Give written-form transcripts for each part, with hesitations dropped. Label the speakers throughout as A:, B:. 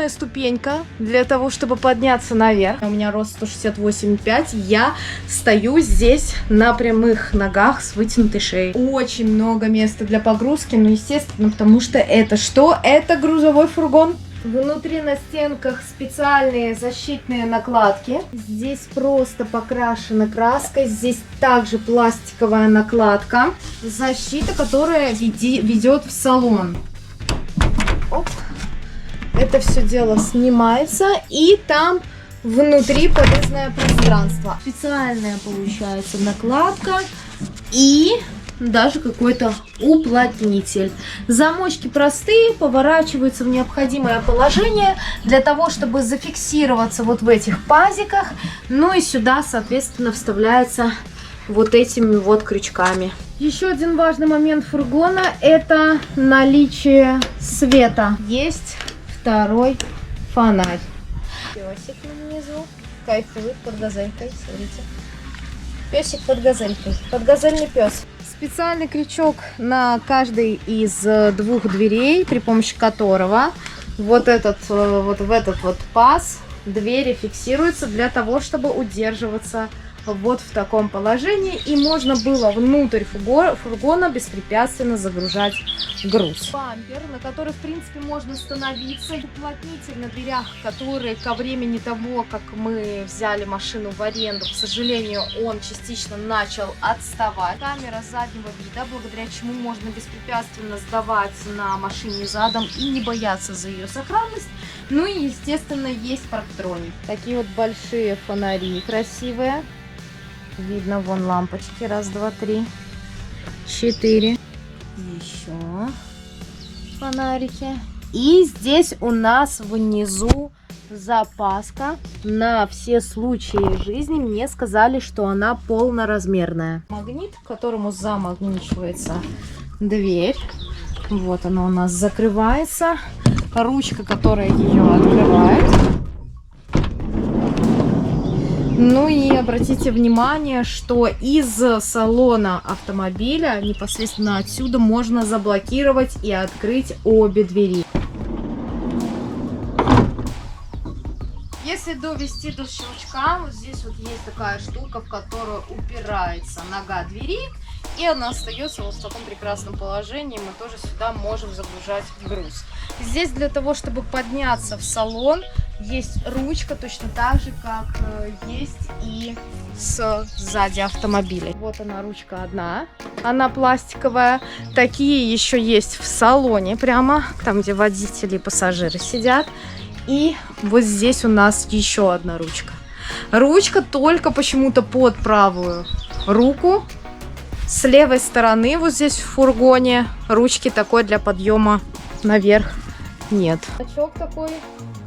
A: удобная ступенька для того, чтобы подняться наверх. У меня рост 168,5. Я стою здесь на прямых ногах с вытянутой шеей. Очень много места для погрузки, ну, естественно, потому что это что? Это грузовой фургон. Внутри на стенках специальные защитные накладки. Здесь просто покрашена краской. Здесь также пластиковая накладка. Защита, которая ведет в салон. Оп. Это все дело снимается. И там внутри полезное пространство. Специальная получается накладка. И даже какой-то уплотнитель. Замочки простые, поворачиваются в необходимое положение для того, чтобы зафиксироваться вот в этих пазиках. Ну и сюда, соответственно, вставляется вот этими вот крючками. Еще один важный момент фургона — это наличие света. Есть второй фонарь. Песик внизу кайфует под газелькой, смотрите. Песик под газелькой. Подгазельный пес. Специальный крючок на каждой из двух дверей, при помощи которого вот в этот паз двери фиксируются для того, чтобы удерживаться вот в таком положении, и можно было внутрь фургона беспрепятственно загружать груз. Бампер, на который, в принципе, можно становиться. Уплотнитель на дверях, который ко времени того, как мы взяли машину в аренду, к сожалению, он частично начал отставать. Камера заднего вида, благодаря чему можно беспрепятственно сдавать на машине задом и не бояться за ее сохранность. Ну и, естественно, есть парктроник. Такие вот большие фонари красивые. Видно вон лампочки. Раз, два, три, 4. Еще фонарики. И здесь у нас внизу запаска на все случаи жизни. Мне сказали, что она полноразмерная. Магнит, к которому замагничивается дверь. Вот она у нас закрывается. Ручка, которая ее открывает. Ну и обратите внимание, что из салона автомобиля непосредственно отсюда можно заблокировать и открыть обе двери. Если довести до щелчка, вот здесь вот есть такая штука, в которую упирается нога двери, и она остается вот в таком прекрасном положении. Мы тоже сюда можем загружать груз. Здесь для того, чтобы подняться в салон, есть ручка, точно так же, как есть и сзади автомобиля. Вот она, ручка одна, она пластиковая. Такие еще есть в салоне, прямо там, где водители и пассажиры сидят. И вот здесь у нас еще одна ручка. Ручка только почему-то под правую руку. С левой стороны, вот здесь в фургоне, ручки такой для подъема наверх нет. Значок такой,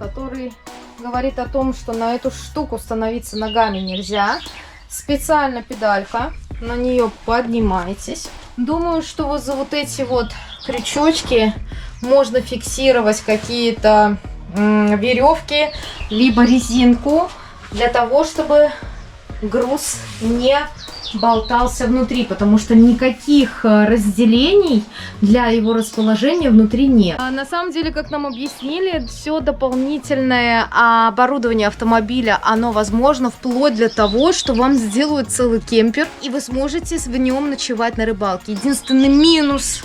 A: который говорит о том, что на эту штуку становиться ногами нельзя. Специально педалька, на нее поднимаетесь. Думаю, что вот за вот эти вот крючочки можно фиксировать какие-то веревки, либо резинку, для того, чтобы груз не болтался внутри, потому что никаких разделений для его расположения внутри нет. На самом деле, как нам объяснили, все дополнительное оборудование автомобиля, оно возможно вплоть до того, что вам сделают целый кемпер, и вы сможете в нем ночевать на рыбалке. Единственный минус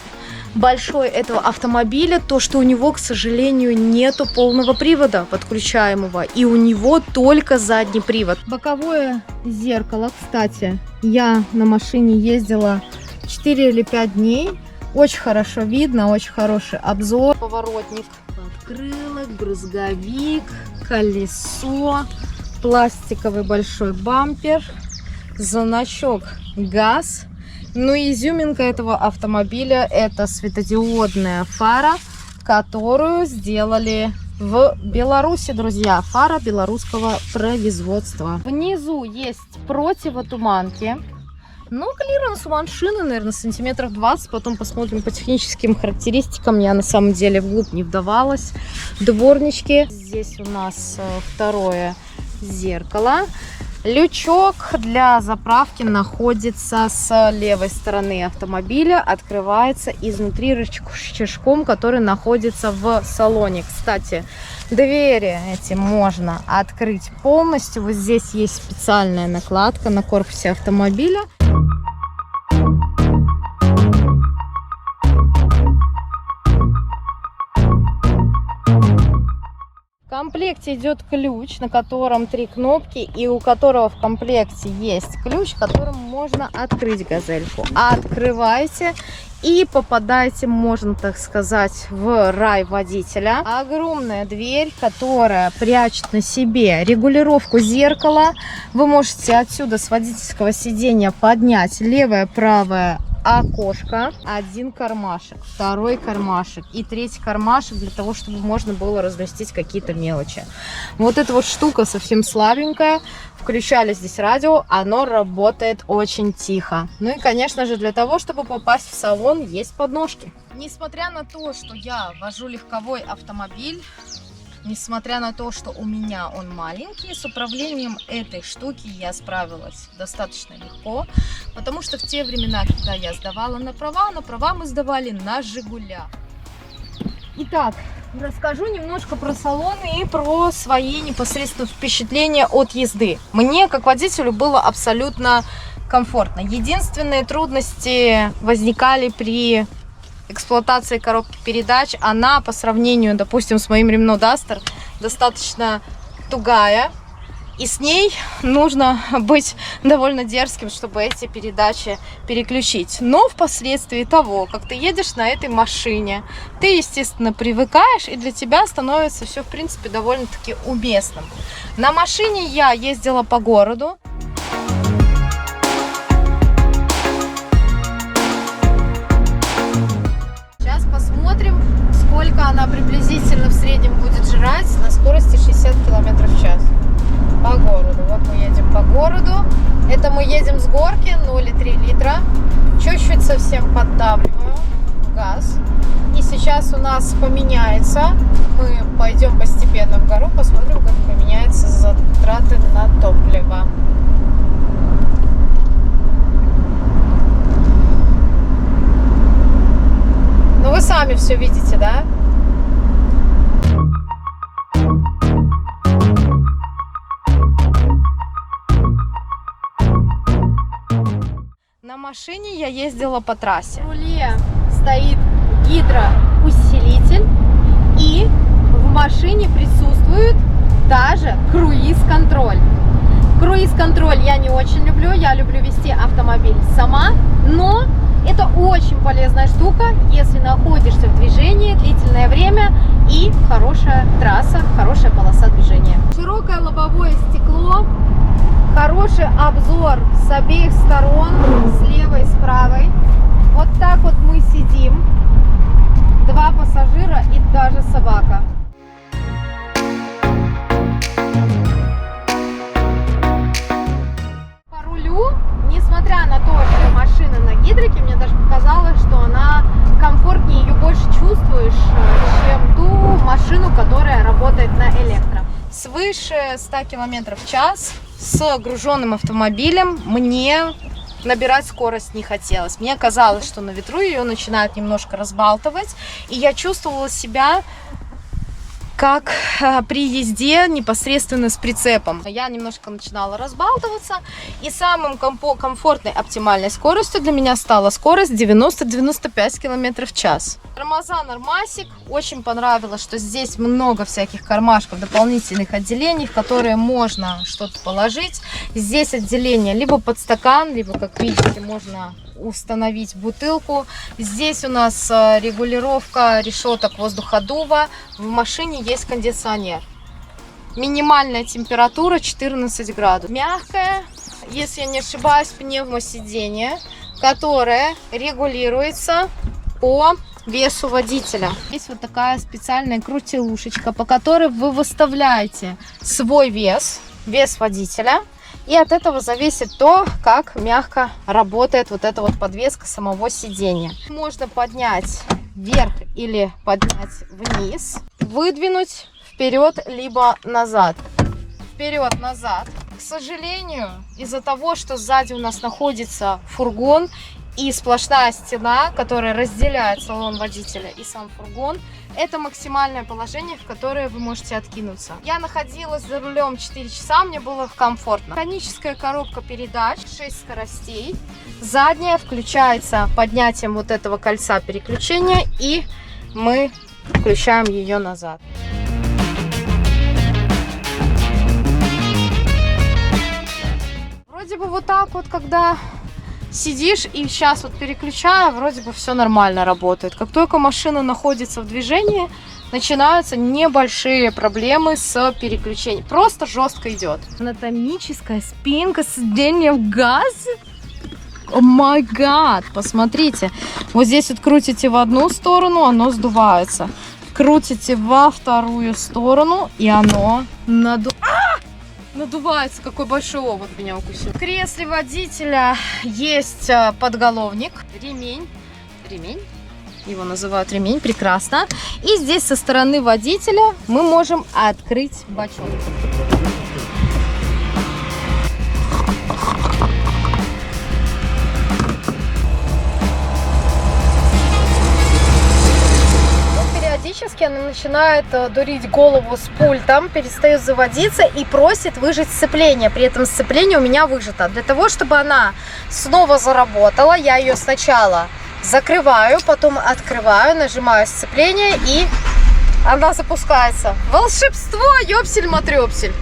A: большой этого автомобиля то, что у него, к сожалению, нету полного привода подключаемого, и у него только задний привод. Боковое зеркало, кстати, я на машине ездила 4 или 5 дней, очень хорошо видно, очень хороший обзор. Поворотник, подкрылок, брызговик, колесо, пластиковый большой бампер, значок ГАЗ. Ну и изюминка этого автомобиля — это светодиодная фара, которую сделали в Беларуси, друзья. Фара белорусского производства. Внизу есть противотуманки. Ну, клиренс у машины, наверное, сантиметров 20. Потом посмотрим по техническим характеристикам. Я на самом деле вглубь не вдавалась. Дворнички. Здесь у нас второе зеркало. Лючок для заправки находится с левой стороны автомобиля, открывается изнутри рычажком, который находится в салоне. Кстати, двери эти можно открыть полностью. Вот здесь есть специальная накладка на корпусе автомобиля. В комплекте идет ключ, на котором 3 кнопки, и у которого в комплекте есть ключ, которым можно открыть газельку. Открываете и попадаете, можно так сказать, в рай водителя. Огромная дверь, которая прячет на себе регулировку зеркала. Вы можете отсюда с водительского сиденья поднять левое, правое окошко, один кармашек, второй кармашек и третий кармашек для того, чтобы можно было разместить какие-то мелочи. Вот эта вот штука совсем слабенькая. Включали здесь радио, оно работает очень тихо. Ну и, конечно же, для того, чтобы попасть в салон, есть подножки. Несмотря на то, что я вожу легковой автомобиль, несмотря на то, что у меня он маленький, с управлением этой штуки я справилась достаточно легко, потому что в те времена, когда я сдавала на права мы сдавали на «Жигулях». Итак, расскажу немножко про салон и про свои непосредственно впечатления от езды. Мне, как водителю, было абсолютно комфортно. Единственные трудности возникали при эксплуатации коробки передач. Она по сравнению, допустим, с моим Renault Duster достаточно тугая, и с ней нужно быть довольно дерзким, чтобы эти передачи переключить. Но впоследствии того, как ты едешь на этой машине, ты, естественно, привыкаешь, и для тебя становится все, в принципе, довольно-таки уместным. На машине я ездила по городу. Посмотрим, сколько она приблизительно в среднем будет жрать на скорости 60 км в час по городу. Вот мы едем по городу. Это мы едем с горки 0,3 литра. Чуть-чуть совсем поддавливаю газ. И сейчас у нас поменяется. Мы пойдем постепенно в гору, посмотрим, как поменяются затраты на топливо. Ну, вы сами все видите, да? На машине я ездила по трассе. В руле стоит гидроусилитель, и в машине присутствует даже круиз-контроль. Круиз-контроль я не очень люблю, я люблю вести автомобиль сама, но это очень полезная штука, если находишься в движении длительное время и хорошая трасса, хорошая полоса движения. Широкое лобовое стекло, хороший обзор с обеих сторон, с левой и с правой. Вот так вот мы сидим, 2 пассажира и даже собака. По рулю, несмотря на то, что машина на гидрике, мне даже показалось, что она комфортнее, ее больше чувствуешь, чем ту машину, которая работает на электро. Свыше 100 км в час с груженным автомобилем мне набирать скорость не хотелось. Мне казалось, что на ветру ее начинает немножко разбалтывать, и я чувствовала себя как при езде непосредственно с прицепом. Я немножко начинала разбалтываться, и самым комфортной оптимальной скоростью для меня стала скорость 90-95 км в час. Тормоза нормасик. Очень понравилось, что здесь много всяких кармашков, дополнительных отделений, в которые можно что-то положить. Здесь отделение либо под стакан, либо, как видите, можно установить бутылку. Здесь у нас регулировка решеток воздуходува. В машине есть кондиционер. Минимальная температура 14 градусов. Мягкое, если я не ошибаюсь, пневмосиденье, которое регулируется по весу водителя. Есть вот такая специальная крутилушечка, по которой вы выставляете свой вес водителя. И от этого зависит то, как мягко работает вот эта вот подвеска самого сидения. Можно поднять вверх или поднять вниз, выдвинуть вперед либо назад. Вперед-назад. к сожалению, из-за того, что сзади у нас находится фургон и сплошная стена, которая разделяет салон водителя и сам фургон, это максимальное положение, в которое вы можете откинуться. Я находилась за рулем 4 часа, мне было комфортно. Механическая коробка передач, 6 скоростей. Задняя включается поднятием вот этого кольца переключения, и мы включаем ее назад. Вроде бы вот так вот, когда сидишь и сейчас вот переключаю, вроде бы все нормально работает. Как только машина находится в движении, начинаются небольшие проблемы с переключением. Просто жестко идет. Анатомическая спинка сиденья в газ. О май гад! Посмотрите. Вот здесь вот крутите в одну сторону, оно сдувается. Крутите во вторую сторону, и оно надувается. Какой большой овод меня укусил. В кресле водителя есть подголовник, ремень. Его называют ремень, прекрасно. И здесь со стороны водителя мы можем открыть бачок. Периодически она начинает дурить голову с пультом, перестает заводиться и просит выжать сцепление. При этом сцепление у меня выжато. Для того, чтобы она снова заработала, я ее сначала закрываю, потом открываю, нажимаю сцепление, и она запускается. Волшебство, ёпсель-матрёпсель.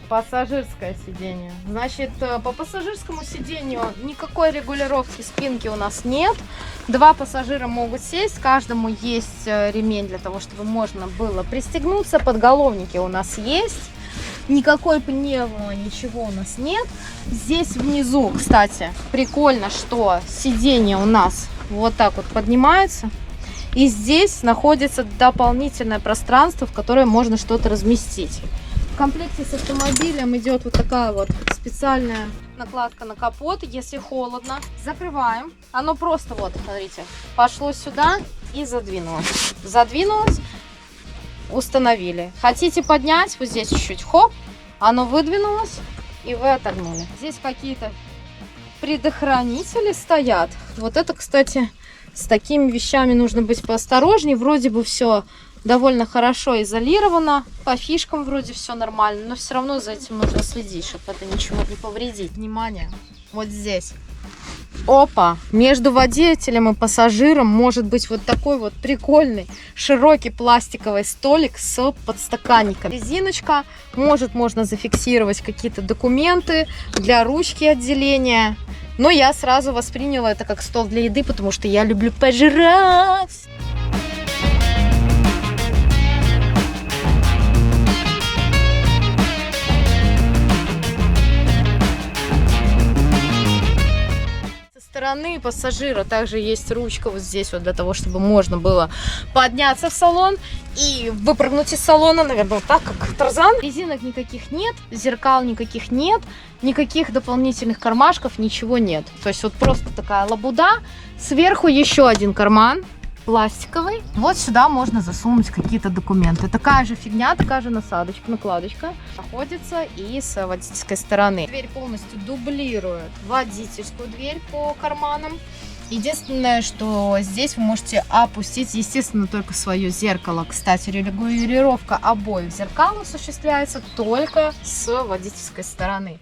A: Пассажирское сиденье. Значит, по пассажирскому сиденью никакой регулировки спинки у нас нет. 2 пассажира могут сесть, каждому есть ремень для того, чтобы можно было пристегнуться. Подголовники у нас есть. Никакой пневмо, ничего у нас нет. Здесь внизу, кстати, прикольно, что сиденье у нас вот так вот поднимается. И здесь находится дополнительное пространство, в которое можно что-то разместить. В комплекте с автомобилем идет вот такая вот специальная накладка на капот, если холодно. Закрываем. Оно просто вот, смотрите, пошло сюда и задвинулось. Задвинулось, установили. Хотите поднять, вот здесь чуть-чуть, хоп, оно выдвинулось, и вы отогнули. Здесь какие-то предохранители стоят. Вот это, кстати, с такими вещами нужно быть поосторожнее. Вроде бы все довольно хорошо изолировано, по фишкам вроде все нормально, но все равно за этим нужно следить, чтобы это ничего не повредить. Внимание, вот здесь. Опа! Между водителем и пассажиром может быть вот такой вот прикольный широкий пластиковый столик с подстаканником. Резиночка, можно зафиксировать какие-то документы для ручки отделения. Но я сразу восприняла это как стол для еды, потому что я люблю пожрать. Со стороны пассажира также есть ручка вот здесь вот для того, чтобы можно было подняться в салон и выпрыгнуть из салона, наверное, вот так, как Тарзан. Резинок никаких нет, зеркал никаких нет, никаких дополнительных кармашков, ничего нет. То есть вот просто такая лабуда. Сверху еще один карман пластиковый. Вот сюда можно засунуть какие-то документы. Такая же фигня, такая же насадочка, накладочка находится и с водительской стороны. Дверь полностью дублирует водительскую дверь по карманам. Единственное, что здесь вы можете опустить, естественно, только свое зеркало. Кстати, регулировка обоих зеркал осуществляется только с водительской стороны.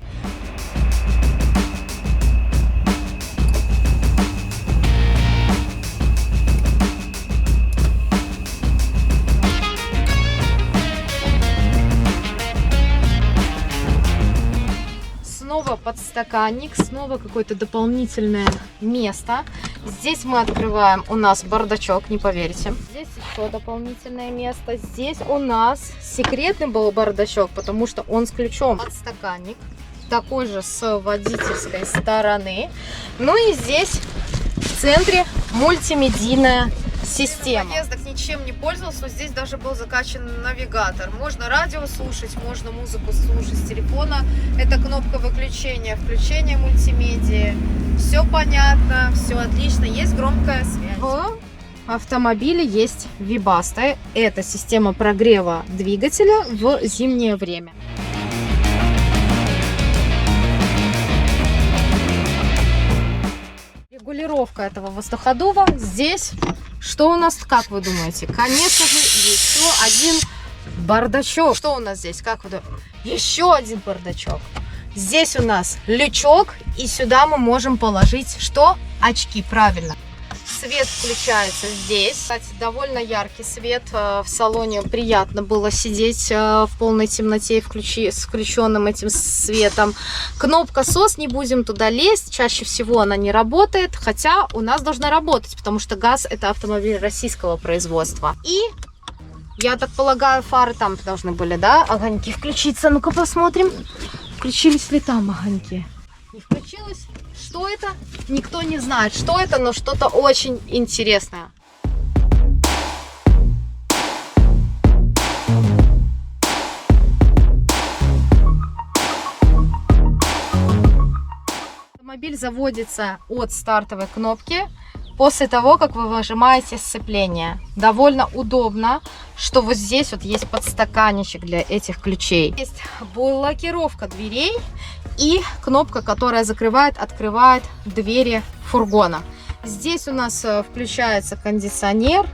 A: Снова подстаканник, снова какое-то дополнительное место. Здесь мы открываем, у нас бардачок, не поверите. Здесь еще дополнительное место. Здесь у нас секретный был бардачок, потому что он с ключом. Подстаканник, такой же с водительской стороны. Ну и здесь в центре мультимедийная система. Поездок ничем не пользовался, но здесь даже был закачан навигатор. Можно радио слушать, можно музыку слушать с телефона. Это кнопка выключения, включения мультимедии. Все понятно, все отлично. Есть громкая связь. В автомобиле есть Webasto. Это система прогрева двигателя в зимнее время. регулировка этого воздуходува. Здесь что у нас, как вы думаете? Конечно же, еще один бардачок. Что у нас здесь, как вы думаете? Еще один бардачок. Здесь у нас лючок, и сюда мы можем положить что? Очки, правильно. Свет включается здесь. Кстати, довольно яркий свет. В салоне приятно было сидеть в полной темноте с включенным этим светом. Кнопка SOS, не будем туда лезть. Чаще всего она не работает, хотя у нас должна работать, потому что ГАЗ — это автомобиль российского производства. И, я так полагаю, фары там должны были, да, огоньки включиться. Ну-ка посмотрим, включились ли там огоньки. Не включилось? Что это? Никто не знает, что это, но что-то очень интересное. Автомобиль заводится от стартовой кнопки после того, как вы выжимаете сцепление. Довольно удобно, что вот здесь вот есть подстаканничек для этих ключей. Есть блокировка дверей и кнопка, которая закрывает, открывает двери фургона. Здесь у нас включается кондиционер.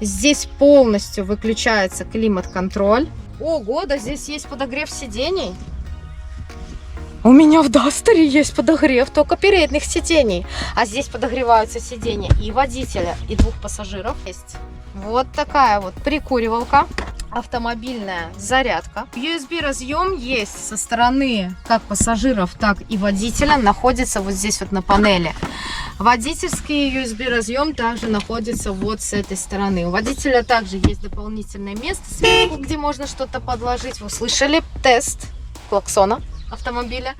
A: Здесь полностью выключается климат-контроль. Ого, да здесь есть подогрев сидений. У меня в Дастере есть подогрев только передних сидений. А здесь подогреваются сиденья и водителя, и двух пассажиров. Есть вот такая вот прикуривалка. Автомобильная зарядка. USB разъем есть со стороны как пассажиров, так и водителя. Находится вот здесь вот на панели. Водительский USB разъем также находится вот с этой стороны. У водителя также есть дополнительное место сверху, где можно что-то подложить. Вы слышали тест клаксона автомобиля.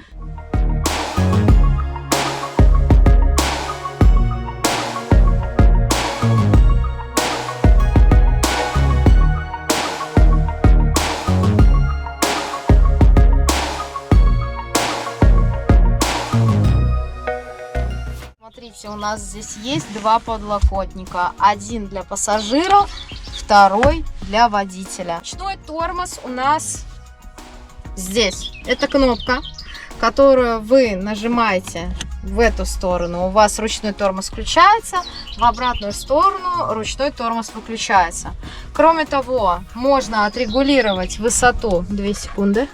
A: Смотрите, у нас здесь есть два подлокотника. Один для пассажира, второй для водителя. Ручной тормоз у нас здесь. Это кнопка, которую вы нажимаете в эту сторону. У вас ручной тормоз включается, в обратную сторону ручной тормоз выключается. Кроме того, можно отрегулировать высоту. 2 секунды.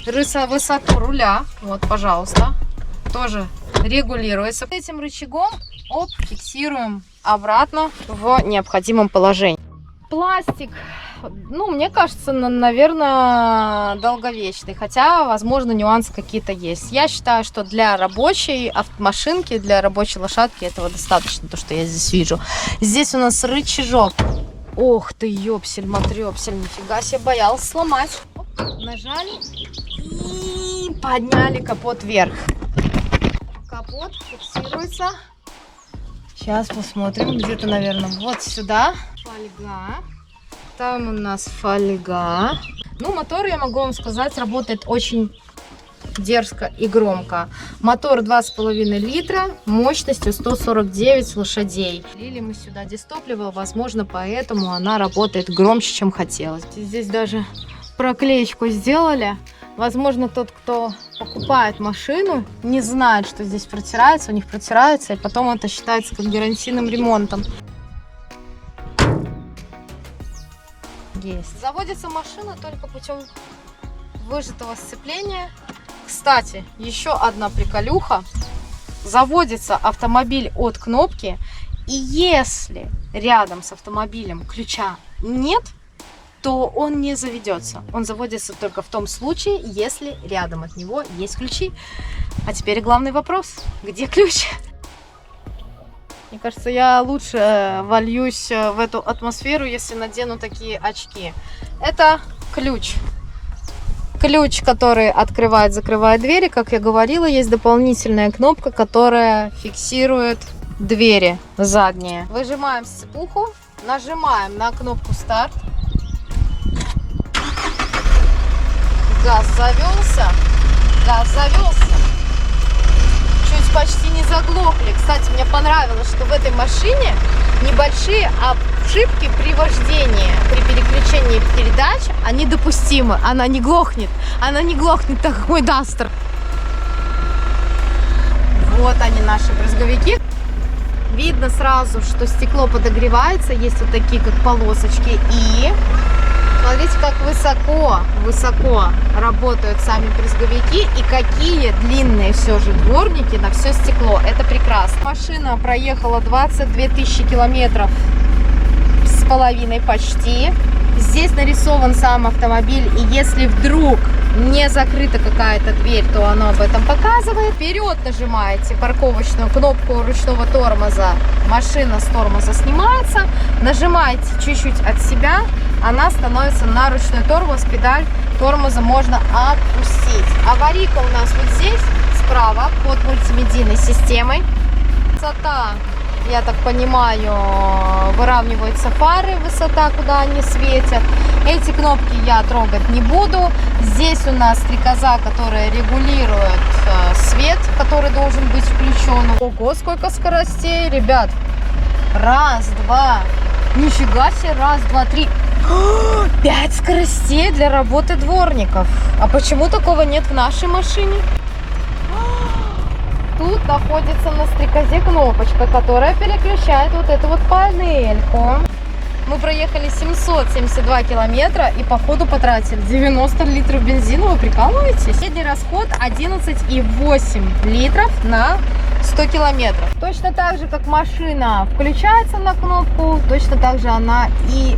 A: Высоту руля. Вот, пожалуйста. Тоже регулируется. Этим рычагом фиксируем обратно в необходимом положении. Пластик, ну, мне кажется, наверное, долговечный, хотя, возможно, нюансы какие-то есть. Я считаю, что для рабочей автомашинки, для рабочей лошадки этого достаточно, то, что я здесь вижу. Здесь у нас рычажок. Ох ты, ёпсель-матрёпсель, нифига себе, боялась сломать. Оп, нажали и подняли капот вверх. Капот фиксируется. Сейчас посмотрим, где-то, наверное, вот сюда. Фольга. Там у нас фольга. Ну, мотор, я могу вам сказать, работает очень дерзко и громко. Мотор 2,5 литра, мощностью 149 лошадей. Лили мы сюда дистопливо, возможно, поэтому она работает громче, чем хотелось. Здесь даже проклеечку сделали. Возможно, тот, кто покупает машину, не знает, что здесь протирается. У них протирается, и потом это считается как гарантийным ремонтом. Есть. Заводится машина только путем выжатого сцепления. Кстати, еще одна приколюха. Заводится автомобиль от кнопки, и если рядом с автомобилем ключа нет, то он не заведется. Он заводится только в том случае, если рядом от него есть ключи. А теперь главный вопрос. Где ключ? Мне кажется, я лучше вольюсь в эту атмосферу, если надену такие очки. Это ключ. Ключ, который открывает, закрывает двери. Как я говорила, есть дополнительная кнопка, которая фиксирует двери задние. Выжимаем сцеплуху, нажимаем на кнопку старт. Газ завелся. Газ завелся. Чуть почти не заглохли. Кстати, мне понравилось, что в этой машине небольшие ошибки при вождении, при переключении передач, они допустимы. Она не глохнет. Она не глохнет, так как мой Дастер. Вот они, наши брызговики. Видно сразу, что стекло подогревается. Есть вот такие как полосочки. И смотрите, как высоко работают сами брызговики. И какие длинные все же дворники на все стекло. Это прекрасно. Машина проехала 22 тысячи километров с половиной почти. Здесь нарисован сам автомобиль, и если вдруг не закрыта какая-то дверь, то оно об этом показывает. Вперед нажимаете парковочную кнопку ручного тормоза, машина с тормоза снимается. Нажимаете чуть-чуть от себя, она становится на ручной тормоз, педаль тормоза можно отпустить. Аварийка у нас вот здесь, справа, под мультимедийной системой. Высота, я так понимаю, выравниваются фары, высота, куда они светят. Эти кнопки я трогать не буду. Здесь у нас стрекоза, которая регулирует свет, который должен быть включен. Ого, сколько скоростей, ребят. Раз, два. Нифига себе, раз, два, три. 5 скоростей для работы дворников. А почему такого нет в нашей машине? Тут находится на стрекозе кнопочка, которая переключает вот эту вот панельку. Мы проехали 772 километра и по ходу потратили 90 литров бензина. Вы прикалываетесь? Средний расход 11,8 литров на 100 километров. Точно так же, как машина включается на кнопку, точно так же она и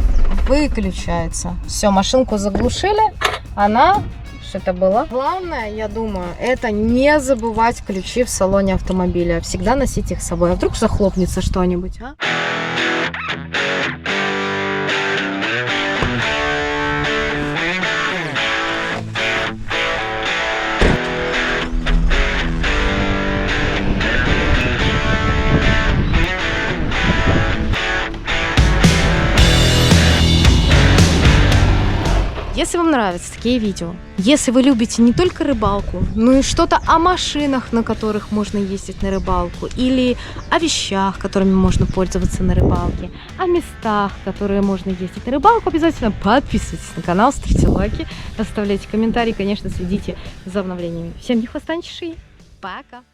A: выключается. Все, машинку заглушили, она... Что это было? Главное, я думаю, это не забывать ключи в салоне автомобиля. Всегда носить их с собой. А вдруг захлопнется что-нибудь, а? Если вам нравятся такие видео, если вы любите не только рыбалку, но и что-то о машинах, на которых можно ездить на рыбалку, или о вещах, которыми можно пользоваться на рыбалке, о местах, в которые можно ездить на рыбалку, обязательно подписывайтесь на канал, ставьте лайки, оставляйте комментарии, конечно, следите за обновлениями. Всем ни хвоста, ни шеи. Пока!